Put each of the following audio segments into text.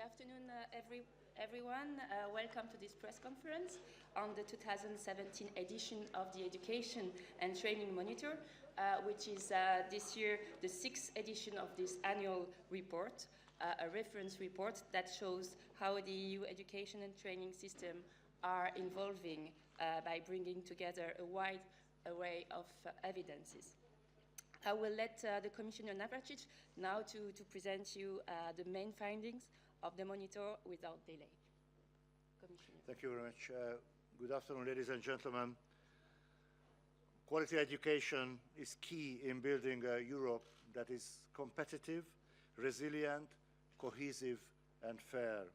afternoon, everyone. Welcome to this press conference on the 2017 edition of the Education and Training Monitor, which is this year the 6th edition of this annual report, a reference report that shows how the EU education and training system are evolving by bringing together a wide array of evidences. I will let the Commissioner Navracic now to present you the main findings of the monitor without delay. Commissioner. Thank you very much. Good afternoon, ladies and gentlemen. Quality education is key in building a Europe that is competitive, resilient, cohesive, and fair.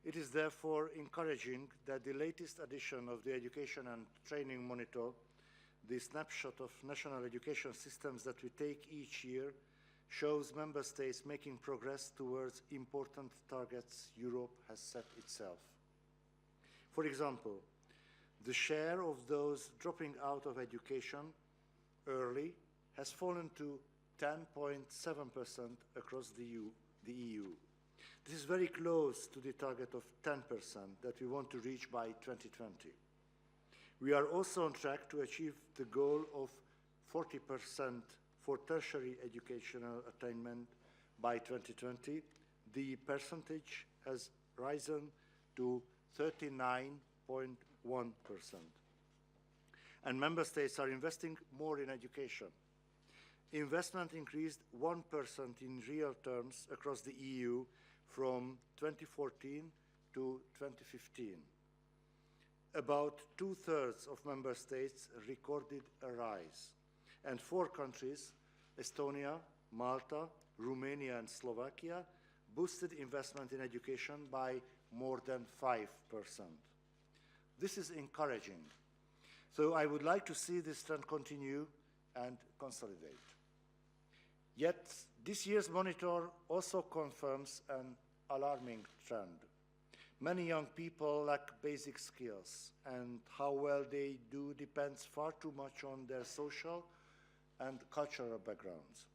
It is therefore encouraging that the latest edition of the Education and Training Monitor, the snapshot of national education systems that we take each year, shows member states making progress towards important targets Europe has set itself. For example, the share of those dropping out of education early has fallen to 10.7% across the EU. This is very close to the target of 10% that we want to reach by 2020. We are also on track to achieve the goal of 40% for tertiary educational attainment by 2020. The percentage has risen to 39.1%. And member states are investing more in education. Investment increased 1% in real terms across the EU from 2014 to 2015. About 2/3 of member states recorded a rise, and 4 countries, Estonia, Malta, Romania, and Slovakia, boosted investment in education by more than 5%. This is encouraging. So I would like to see this trend continue and consolidate. Yet, this year's monitor also confirms an alarming trend. Many young people lack basic skills, and how well they do depends far too much on their social and cultural backgrounds.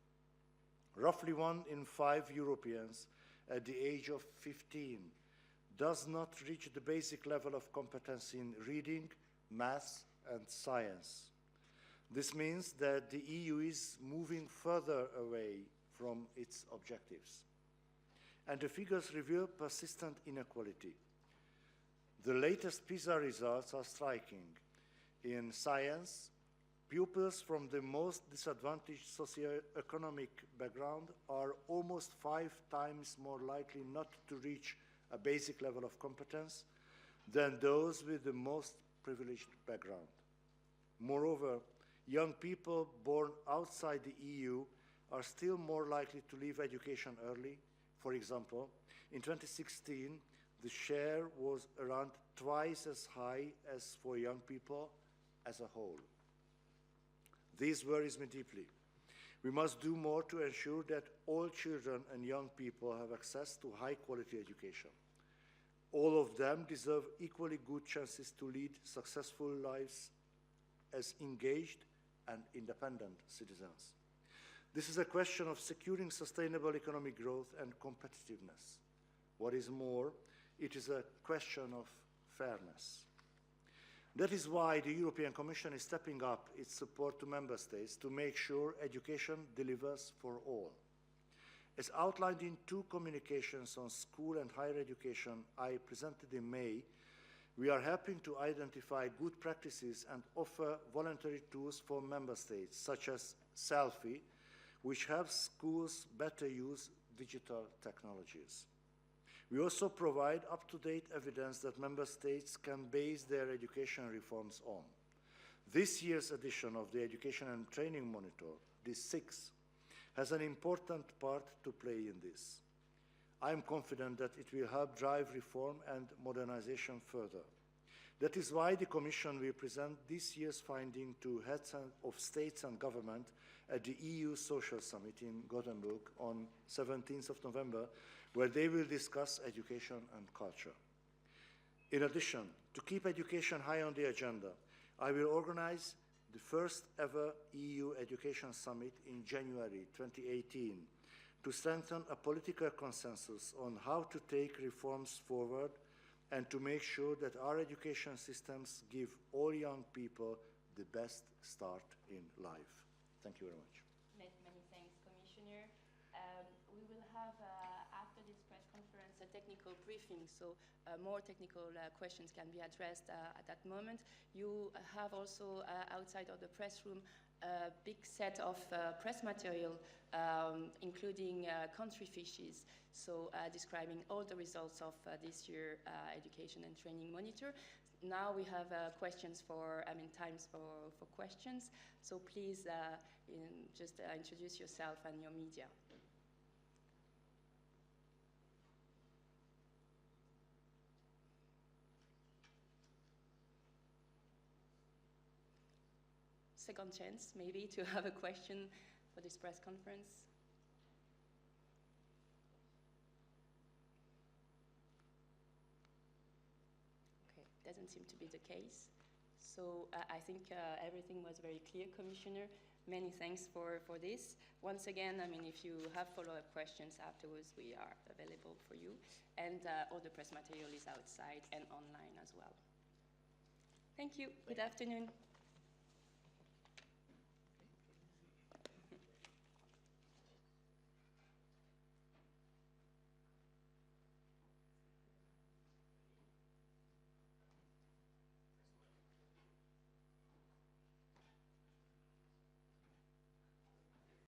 Roughly 1 in 5 Europeans at the age of 15 does not reach the basic level of competence in reading, math, and science. This means that the EU is moving further away from its objectives. And the figures reveal persistent inequality. The latest PISA results are striking. In science, pupils from the most disadvantaged socioeconomic background are almost 5 times more likely not to reach a basic level of competence than those with the most privileged background. Moreover, young people born outside the EU are still more likely to leave education early. For example, in 2016, the share was around twice as high as for young people as a whole. This worries me deeply. We must do more to ensure that all children and young people have access to high-quality education. All of them deserve equally good chances to lead successful lives as engaged and independent citizens. This is a question of securing sustainable economic growth and competitiveness. What is more, it is a question of fairness. That is why the European Commission is stepping up its support to member states to make sure education delivers for all. As outlined in 2 communications on school and higher education I presented in May, we are helping to identify good practices and offer voluntary tools for member states, such as Selfie, which helps schools better use digital technologies. We also provide up-to-date evidence that member states can base their education reforms on. This year's edition of the Education and Training Monitor, the 6th, has an important part to play in this. I am confident that it will help drive reform and modernization further. That is why the Commission will present this year's finding to heads of states and government at the EU Social Summit in Gothenburg on 17th of November, where they will discuss education and culture. In addition, to keep education high on the agenda, I will organize the first ever EU Education Summit in January 2018 to strengthen a political consensus on how to take reforms forward and to make sure that our education systems give all young people the best start in life. Thank you very much. Many thanks, Commissioner. We will have, after this press conference, a technical briefing, so more technical questions can be addressed at that moment. You have also, outside of the press room, a big set of press material, including country fishes, so describing all the results of this year Education and Training Monitor. Now we have questions times for questions, so please just introduce yourself and your media. Second chance, maybe, to have a question for this press conference. Okay, doesn't seem to be the case. So I think everything was very clear, Commissioner. Many thanks for this. Once again, if you have follow-up questions afterwards, we are available for you. And all the press material is outside and online as well. Thank you. Good afternoon.